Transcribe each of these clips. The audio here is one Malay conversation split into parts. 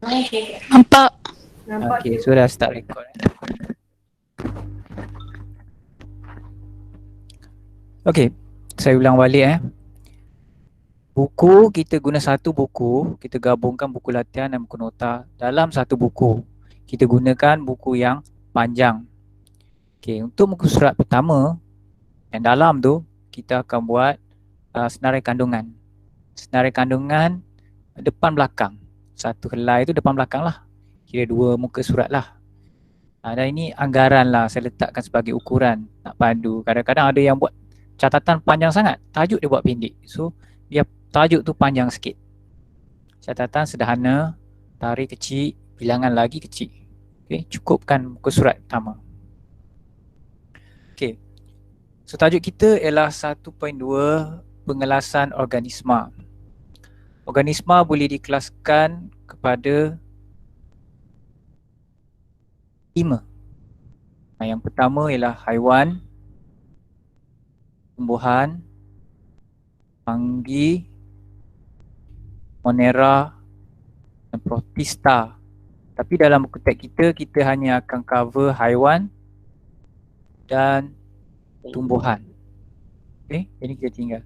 Nampak. Okey, sudah start record. Okey, saya ulang balik. Buku, kita guna satu buku, kita gabungkan buku latihan dan buku nota dalam satu buku. Kita gunakan buku yang panjang. Okey, untuk muka surat pertama, yang dalam tu, kita akan buat senarai kandungan. Senarai kandungan depan belakang. Satu helai tu depan belakang lah. Kira dua muka surat lah. Dan ini anggaran lah, saya letakkan sebagai ukuran nak pandu. Kadang-kadang ada yang buat catatan panjang sangat, tajuk dia buat pendek. So, dia tajuk tu panjang sikit. Catatan sederhana, tarikh kecil, bilangan lagi kecil. Okay, cukupkan muka surat pertama. Okay, so tajuk kita ialah 1.2 pengelasan organisma. Organisma boleh dikelaskan kepada 5. Yang pertama ialah haiwan, tumbuhan, fungi, monera dan protista. Tapi dalam buku teks kita hanya akan cover haiwan dan tumbuhan. Okay, ini kita tinggal.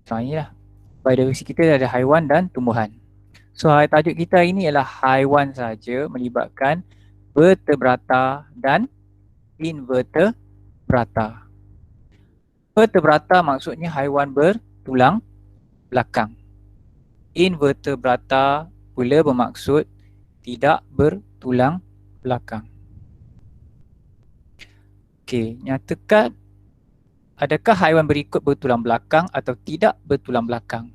So inilah biodiversity kita ada haiwan dan tumbuhan. So tajuk kita ini ialah haiwan saja, melibatkan vertebrata dan invertebrata. Vertebrata maksudnya haiwan bertulang belakang. Invertebrata pula bermaksud tidak bertulang belakang. Okey, nyatakan adakah haiwan berikut bertulang belakang atau tidak bertulang belakang?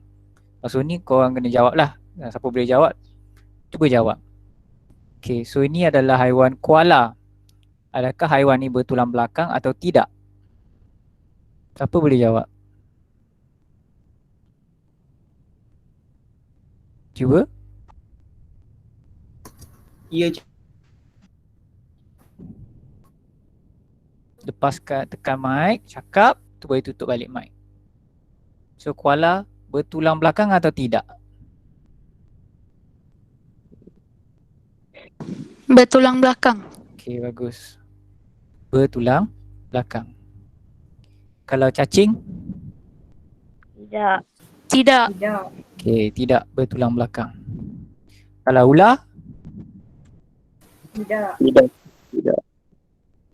Maksud ni korang kena jawab lah. Siapa boleh jawab, cuba jawab. Okey, so ini adalah haiwan koala. Adakah haiwan ni bertulang belakang atau tidak? Siapa boleh jawab? Cuba. Ya. Lepaskan, tekan mic, cakap, tu boleh tutup balik mic. So koala bertulang belakang atau tidak? Bertulang belakang. Okey, bagus. Bertulang belakang. Kalau cacing? Tidak. Tidak. Okey, tidak bertulang belakang. Kalau ular? Tidak.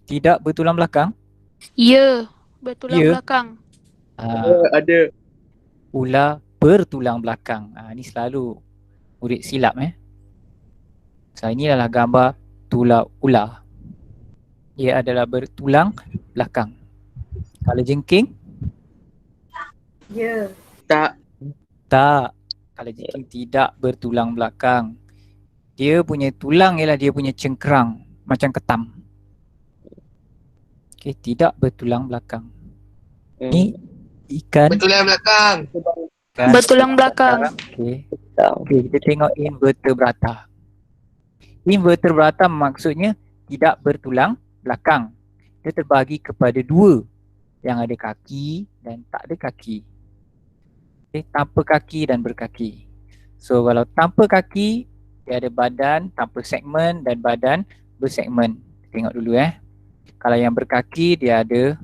Tidak bertulang belakang? Ya. Bertulang Ya. belakang. Ada. Ular bertulang belakang. Ni selalu murid silap. So ini adalah gambar tulang ular. Ia adalah bertulang belakang. Kalau jengking? Ya. Tak. Tak. Kalau jengking tidak bertulang belakang. Dia punya tulang ialah dia punya cengkerang macam ketam. Okey, tidak bertulang belakang. Ni ikan. Bertulang belakang. Ikan. Bertulang belakang. Okey. Okey, kita tengok invertebrata. Invertebrata maksudnya tidak bertulang belakang. Dia terbagi kepada 2, yang ada kaki dan tak ada kaki. Okay, tanpa kaki dan berkaki. So kalau tanpa kaki, dia ada badan tanpa segmen dan badan bersegmen. Tengok dulu Kalau yang berkaki, dia ada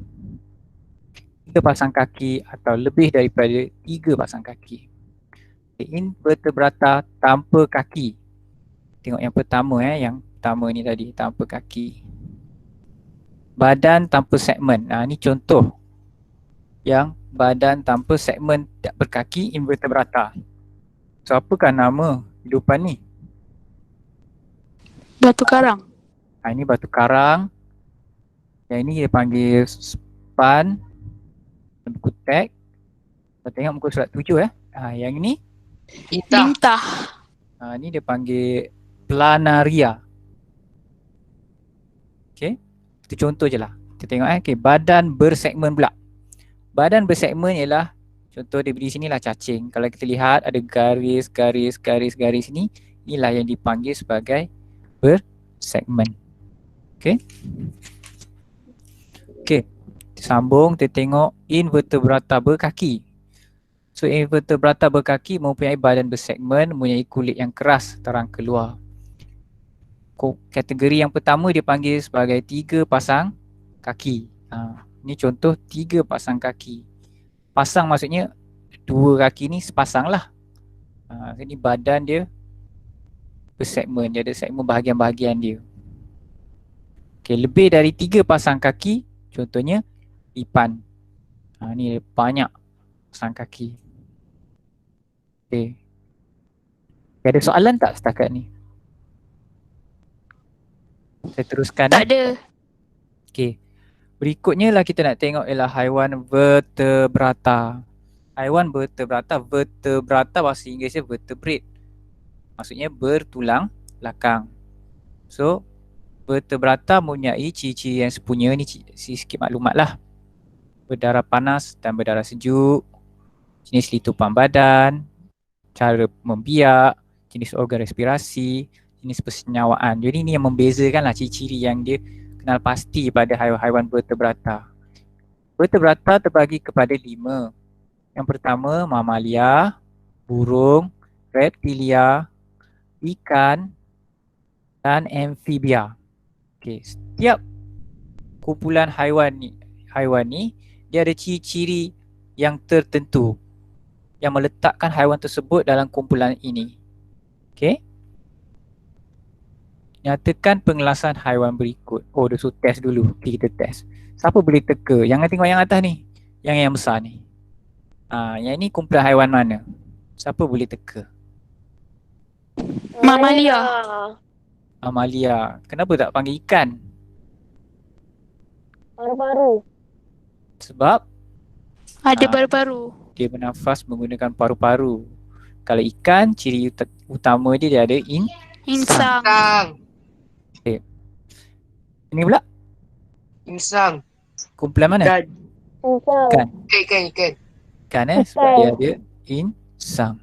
3 pasang kaki atau lebih daripada 3 pasang kaki. Okay, invertebrata tanpa kaki. Tengok yang pertama yang pertama ni tadi, tanpa kaki. Badan tanpa segmen. Ni contoh yang badan tanpa segmen tak berkaki, invertebrata. So apakah nama hidupan ni? Batu karang. Ini batu karang. Yang ini dia panggil span. Buku teks. Kita tengok muka surat 7 yang ini Lintah. Ni dia panggil planaria. Okay, itu contoh je lah. Kita tengok okay, badan bersegmen pula. Badan bersegmen ialah, contoh dia beri sini lah cacing. Kalau kita lihat ada garis ni, inilah yang dipanggil sebagai bersegmen. Okay. Okay, sambung kita tengok invertebrata berkaki. So invertebrata berkaki mempunyai badan bersegmen, mempunyai kulit yang keras terang keluar. Kategori yang pertama dipanggil sebagai 3 pasang kaki. Ini contoh 3 pasang kaki. Pasang maksudnya 2 kaki ni sepasang lah. Ini badan dia bersegmen, dia ada segmen bahagian-bahagian dia. Okay, lebih dari 3 pasang kaki, contohnya ipan. Ni banyak pasang kaki. Okay. Ada soalan tak setakat ni? Saya teruskan. Tak ada. Okay. Berikutnya lah kita nak tengok ialah haiwan vertebrata. Haiwan vertebrata bahasa Inggerisnya vertebrate. Maksudnya bertulang belakang. So, vertebrata mempunyai ciri-ciri yang sepunya. Ni sikit maklumat lah. Berdarah panas dan berdarah sejuk. Jenis litupan badan. Cara membiak. Jenis organ respirasi. Jenis persenyawaan. Jadi ni yang membezakan lah ciri-ciri yang dia kenal pasti pada haiwan-haiwan vertebrata. Vertebrata terbagi kepada 5. Yang pertama mamalia, burung, reptilia, ikan dan amfibia. Okey, setiap kumpulan haiwan ni dia ada ciri-ciri yang tertentu yang meletakkan haiwan tersebut dalam kumpulan ini. Okey. Nyatakan pengelasan haiwan berikut. Oh, dia suruh test dulu. Okay, kita test. Siapa boleh teka? Jangan tengok yang atas ni. Yang besar ni. Yang ni kumpulan haiwan mana? Siapa boleh teka? Mamalia. Mamalia. Kenapa tak panggil ikan? Paru-paru. Sebab Ada paru-paru. dia bernafas menggunakan paru-paru. Kalau ikan, ciri utama dia ada Insang. Insang. Ini pula Insang. kumpulan mana? Dan Ikan. ikan. Ikan sebab dia ada insang.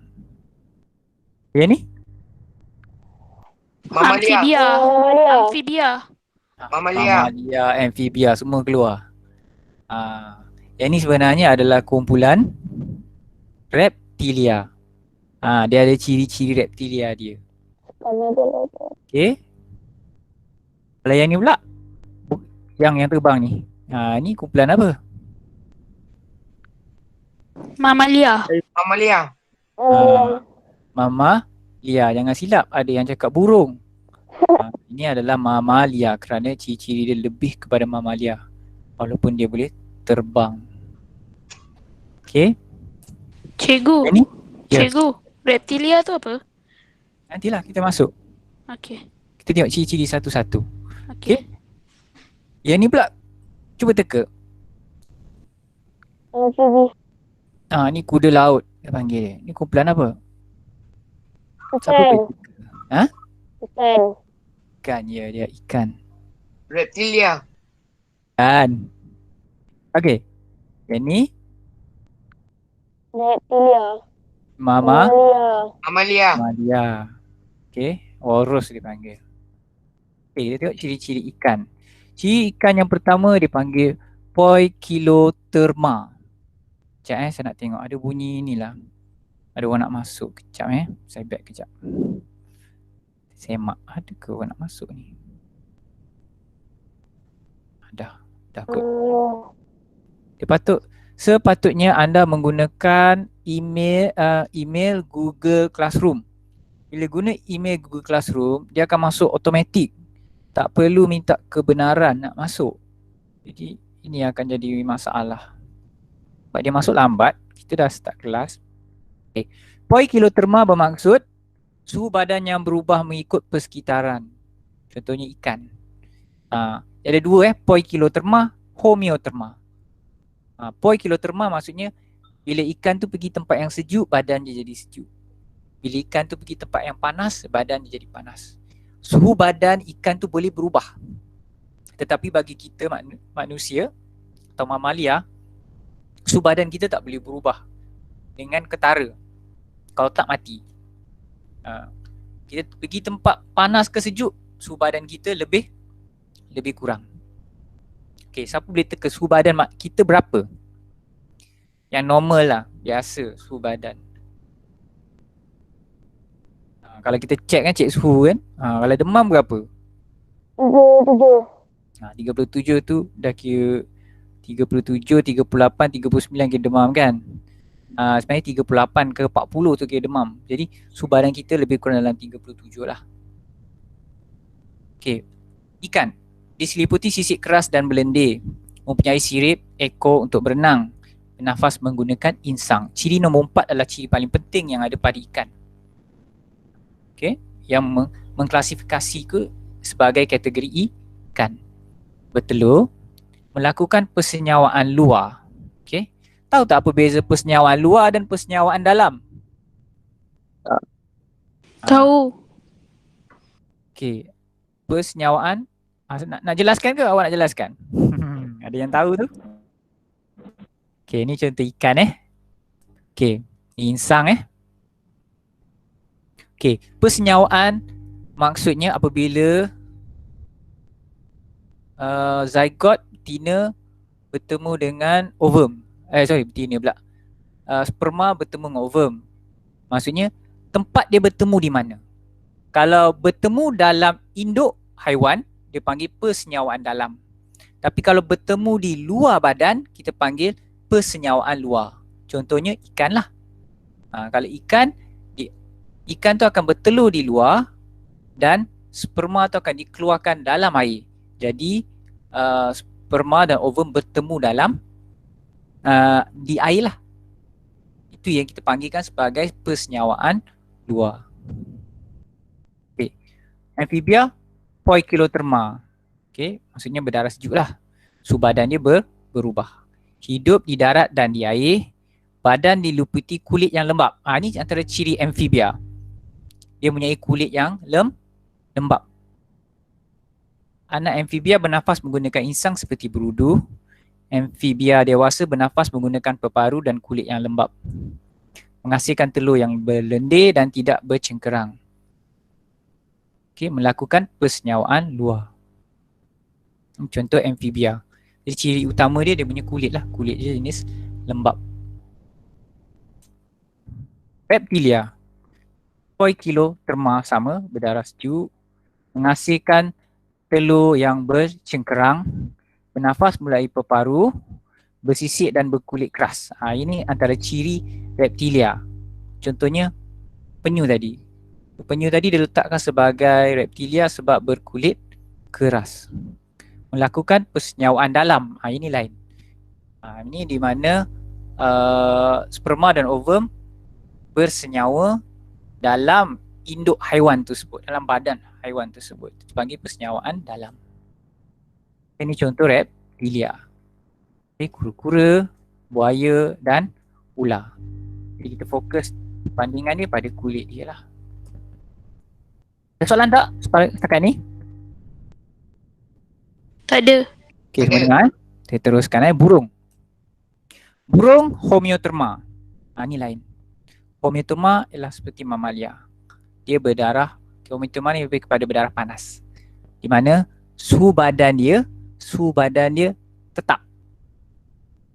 Yang ni? Mamalia. Amfibia. Mamalia. Amfibia. Mamalia. Mamalia, amfibia semua keluar. Yang ni sebenarnya adalah kumpulan reptilia. Dia ada ciri-ciri reptilia dia. Okay. Kalau yang ni pula, yang terbang ni. Ni kumpulan apa? Mamalia. Mamalia. Mamalia. Jangan silap, ada yang cakap burung. Ini adalah mamalia kerana ciri-ciri dia lebih kepada mamalia. Walaupun dia boleh terbang. Okay. Cikgu. Yang ni? Ya. Cikgu. Reptilia tu apa? Nantilah kita masuk. Okey. Kita tengok ciri-ciri satu-satu. Okey. Yang ni pula, cuba teka. Amfibi. Ni kuda laut dia panggil dia. Ni kumpulan apa? Siapa Ikan. boleh teka? Ikan. Ikan, ya, dia ikan. Reptilia. Ikan. Okay. Yang ni Reptilia. mamalia. Mamalia. Okay. Walrus dia panggil. Okay, kita tengok ciri-ciri ikan. Ciri ikan yang pertama dipanggil Poikiloterma. Sekejap saya nak tengok. Ada bunyi ni lah. Ada orang nak masuk. Kejap saya back kejap. Semak. Ada ke orang nak masuk ni? Dah kot. Sepatutnya anda menggunakan email Google Classroom. Bila guna email Google Classroom, dia akan masuk automatik. Tak perlu minta kebenaran nak masuk. Jadi ini akan jadi masalah. Sebab dia masuk lambat, kita dah start kelas. Okay. Poikiloterma bermaksud suhu badan yang berubah mengikut persekitaran. Contohnya ikan. Ada dua poikiloterma, homeoterma. Poikiloterma maksudnya bila ikan tu pergi tempat yang sejuk, badan dia jadi sejuk. Bila ikan tu pergi tempat yang panas, badan dia jadi panas. Suhu badan ikan tu boleh berubah. Tetapi bagi kita manusia atau mamalia, suhu badan kita tak boleh berubah dengan ketara. Kalau tak mati. Kita pergi tempat panas ke sejuk, suhu badan kita lebih kurang. Okay, siapa boleh teka suhu badan kita berapa? Yang normal lah. biasa suhu badan. Kalau kita check kan, cek suhu kan, kalau demam berapa? 37. 37 tu dah kira 37, 38, 39 kira demam kan. Sebenarnya 38 ke 40 tu kira demam. Jadi suhu badan kita lebih kurang dalam 37 lah. Okay. Ikan diseliputi sisik keras dan berlendir, mempunyai sirip, ekor untuk berenang, bernafas menggunakan insang. Ciri nombor 4 adalah ciri paling penting yang ada pada ikan. Okay. Yang mengklasifikasi ke sebagai kategori ikan. Bertelur, melakukan persenyawaan luar. Okay. Tahu tak apa beza persenyawaan luar dan persenyawaan dalam? Tahu. Okay. Persenyawaan, nak jelaskan ke awak nak jelaskan? Ada yang tahu tu? Okay, ni contoh ikan Okay, ni insang Okay, persenyawaan maksudnya apabila zygote betina bertemu dengan ovum. Betina pula. Sperma bertemu dengan ovum. Maksudnya tempat dia bertemu di mana? Kalau bertemu dalam induk haiwan, dia panggil persenyawaan dalam. Tapi kalau bertemu di luar badan, kita panggil persenyawaan luar. Contohnya ikan lah. Kalau ikan tu akan bertelur di luar dan sperma tu akan dikeluarkan dalam air. Jadi sperma dan ovum bertemu dalam di air lah. Itu yang kita panggilkan sebagai persenyawaan luar. Okay. Amphibia poikiloterma. Okay. Maksudnya berdarah sejuk lah. Suhu badan dia berubah. Hidup di darat dan di air. Badan diliputi kulit yang lembap. Ini antara ciri amphibia. Dia mempunyai kulit yang lembap. Anak amphibia bernafas menggunakan insang seperti berudu. Amphibia dewasa bernafas menggunakan peparu dan kulit yang lembap. Menghasilkan telur yang berlendir dan tidak bercengkerang. Okay, melakukan persenyawaan luar. Contoh amphibia. Jadi ciri utama dia punya kulit lah. Kulit dia jenis lembap. Reptilia. Poikiloterma sama, berdarah sejuk, menghasilkan telur yang bercengkerang, bernafas melalui peparu, bersisik dan berkulit keras. Ini antara ciri reptilia. Contohnya penyu tadi. Penyu tadi diletakkan sebagai reptilia sebab berkulit keras. Melakukan persenyawaan dalam. Ini lain. Ini di mana sperma dan ovum bersenyawa dalam induk haiwan tersebut, dalam badan haiwan tersebut. Dipanggil persenyawaan dalam. Ini contoh reptilia. Kura-kura, buaya dan ular. Jadi kita fokus bandingan dia pada kulit dia lah. Ada soalan tak setakat ni? Tak ada. Okay, semua dengar. Saya teruskan burung. Burung homeoterma. Ni lain. Homeoterma ialah seperti mamalia. Dia berdarah, homeoterma ni lebih kepada berdarah panas. Di mana suhu badan dia tetap.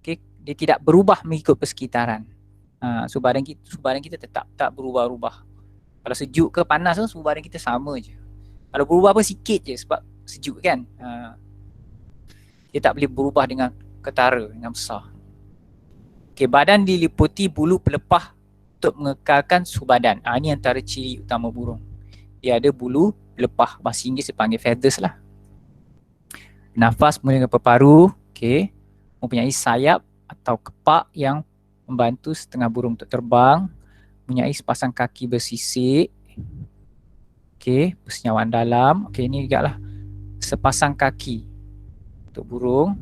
Okay, dia tidak berubah mengikut persekitaran. Suhu badan kita tetap tak berubah-ubah. Kalau sejuk ke panas tu, suhu badan kita sama je. Kalau berubah apa sikit je sebab sejuk kan. Dia tak boleh berubah dengan ketara, dengan besar. Okay, badan diliputi bulu pelepah untuk mengekalkan suhu badan. Ini antara ciri utama burung. Dia ada bulu pelepah. Bahasa Inggeris dia panggil feathers lah. Nafas menggunakan peparu. Okay. Mempunyai sayap atau kepak yang membantu setengah burung untuk terbang. Mempunyai sepasang kaki bersisik. Okay. Persenyawaan dalam. Okay, ini juga lah sepasang kaki untuk burung.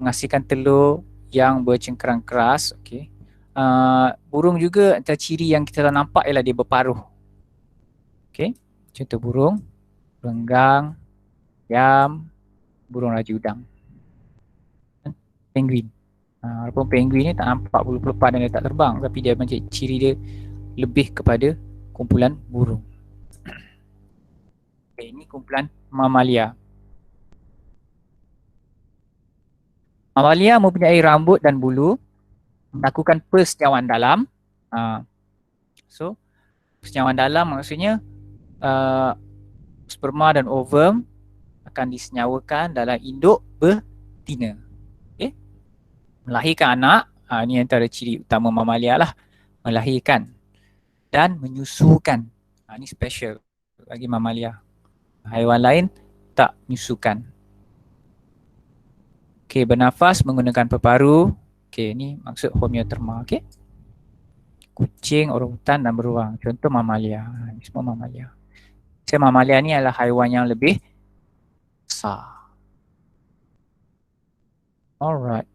Menghasilkan telur yang bercengkerang keras. Okay. Burung juga antara ciri yang kita nampak ialah dia berparuh. Okay. Contoh burung renggang, yam, burung raja udang, penguin. Walaupun penguin ni tak nampak bulu pelepah dan dia tak terbang, tapi dia macam ciri dia lebih kepada kumpulan burung. Okay, ini kumpulan mamalia. Mamalia mempunyai rambut dan bulu. melakukan persenyawan dalam. So persenyawan dalam maksudnya sperma dan ovum akan disenyawakan dalam induk betina. Okay? Melahirkan anak, ini antara ciri utama mamalia lah. Melahirkan dan menyusukan. Ini special bagi mamalia. Haiwan lain tak menyusukan. Okay, bernafas menggunakan peparu. Okay, ni maksud homeoterma. Okay. Kucing, orangutan dan beruang. Contoh mamalia. Ini semua mamalia. So, mamalia ni adalah haiwan yang lebih besar. Alright.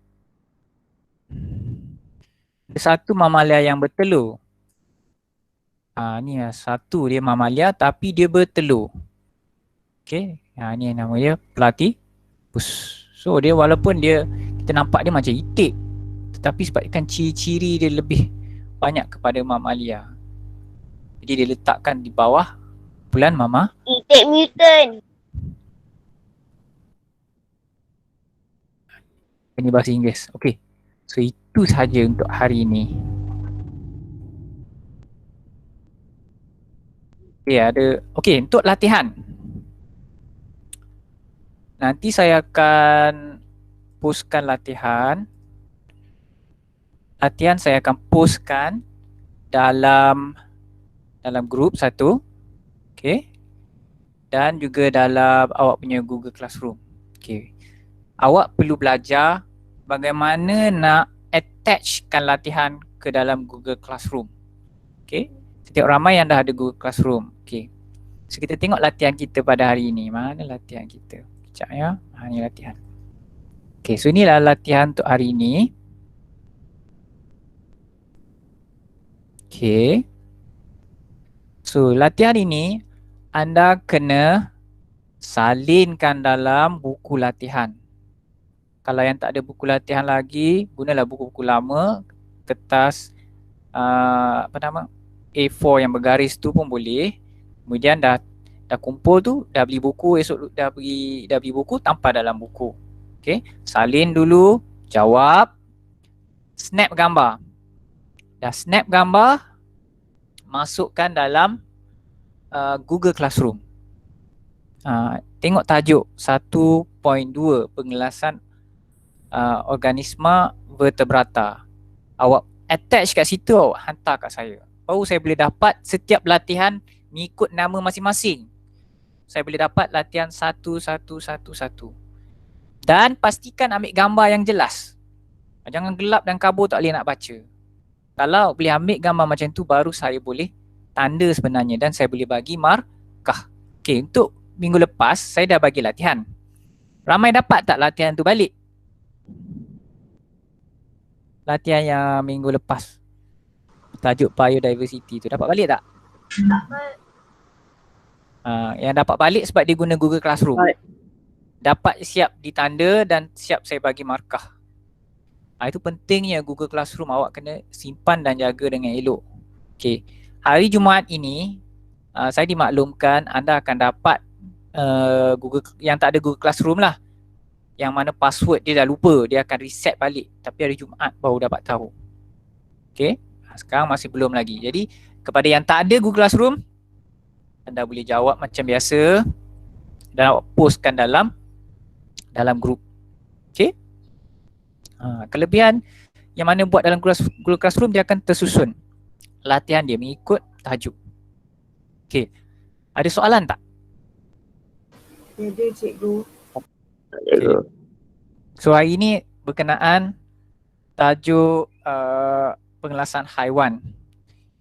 Satu mamalia yang bertelur. Ni satu dia mamalia tapi dia bertelur. Okay. Ni yang nama dia platypus. So dia walaupun kita nampak dia macam itik, tetapi sebabkan ciri-ciri dia lebih banyak kepada mamalia. Jadi dia letakkan di bawah kumpulan mama. Itik mutant. Ini bahasa Inggeris. Okay. So itu sahaja untuk hari ini. Okay, untuk latihan. Nanti saya akan postkan latihan. Latihan saya akan postkan dalam grup satu. Okay. Dan juga dalam awak punya Google Classroom. Okay. Awak perlu belajar bagaimana nak attachkan latihan ke dalam Google Classroom. Okay. Setiap ramai yang dah ada Google Classroom. Okay. So kita tengok latihan kita pada hari ini. Mana latihan kita? Sekejap ya. Ini latihan. Okay, so inilah latihan untuk hari ini. Okay. So latihan ini anda kena salinkan dalam buku latihan. Kalau yang tak ada buku latihan lagi, gunalah buku-buku lama, kertas A4 yang bergaris tu pun boleh. Kemudian dah kumpul tu, dah beli buku, esok dah beli buku, tampal dalam buku. Okay, salin dulu, jawab, snap gambar. Dah snap gambar, masukkan dalam Google Classroom. Tengok tajuk 1.2 pengelasan organisma vertebrata. Awak attach kat situ, awak hantar kat saya. Baru saya boleh dapat setiap latihan mengikut nama masing-masing. Saya boleh dapat latihan 1, 1, 1, 1. Dan pastikan ambil gambar yang jelas. Jangan gelap dan kabur, tak boleh nak baca. Kalau boleh ambil gambar macam tu, baru saya boleh tanda sebenarnya dan saya boleh bagi markah. Okay, untuk minggu lepas saya dah bagi latihan. Ramai dapat tak latihan tu balik? Latihan yang minggu lepas, tajuk biodiversity tu dapat balik tak? Yang dapat balik sebab dia guna Google Classroom. Dapat siap ditanda dan siap saya bagi markah. Itu pentingnya Google Classroom, awak kena simpan dan jaga dengan elok. Okay. Hari Jumaat ini saya dimaklumkan anda akan dapat Google yang tak ada Google Classroom lah. Yang mana password dia dah lupa, dia akan reset balik. Tapi hari Jumaat baru dapat tahu. Okay. Sekarang masih belum lagi. Jadi kepada yang tak ada Google Classroom, anda boleh jawab macam biasa dan awak postkan dalam grup. Okay. Kelebihan yang mana buat dalam Google Classroom, dia akan tersusun latihan dia mengikut tajuk. Okay. Ada soalan tak? Ada cikgu. Okay. So hari ini berkenaan tajuk pengelasan haiwan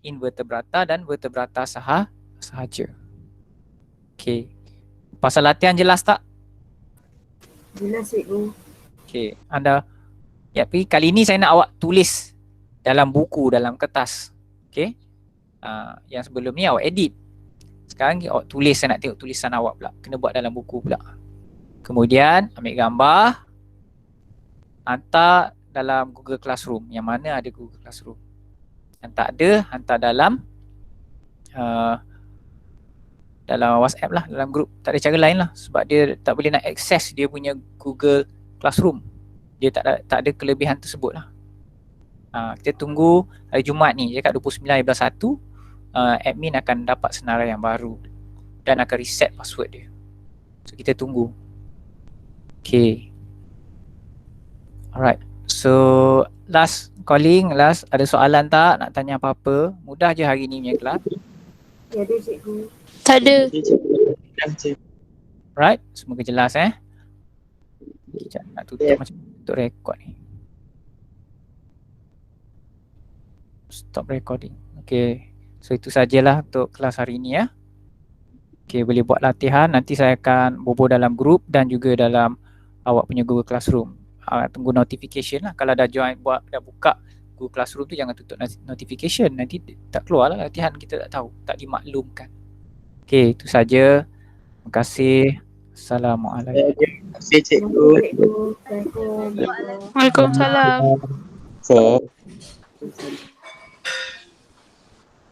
invertebrata dan vertebrata sahaja. Okay. Pasal latihan jelas tak? Jelas cikgu. Okay. Anda tapi kali ini saya nak awak tulis dalam buku, dalam kertas. Okay. Yang sebelum ni awak edit. Sekarang ni awak tulis, saya nak tengok tulisan awak pula. Kena buat dalam buku pula. Kemudian ambil gambar, hantar dalam Google Classroom. Yang mana ada Google Classroom. Yang tak ada, hantar dalam WhatsApp lah, dalam grup. Tak ada cara lain lah sebab dia tak boleh nak akses dia punya Google Classroom. Dia tak ada kelebihan tersebut lah. Kita tunggu hari Jumaat ni, dekat 29/1, admin akan dapat senarai yang baru dan akan reset password dia. So kita tunggu. Okay. Alright. So last calling, last ada soalan tak? Nak tanya apa-apa? Mudah je hari ni punya kelas. Tiada cikgu. Tak ada. Right? Semoga jelas Sekejap nak tutup Yeah. macam tutup rekod ni. Stop recording. Okay. So itu sajalah untuk kelas hari ni Okay, boleh buat latihan. Nanti saya akan bobo dalam grup dan juga dalam awak punya Google Classroom. Tunggu notification lah. Kalau dah join, dah buka Google Classroom tu, jangan tutup notification. Nanti tak keluar lah latihan, kita tak tahu, tak dimaklumkan. Okay, itu saja. Terima kasih. Assalamualaikum. Terima kasih cikgu. Cikgu. Assalamualaikum. Waalaikumsalam. Cik.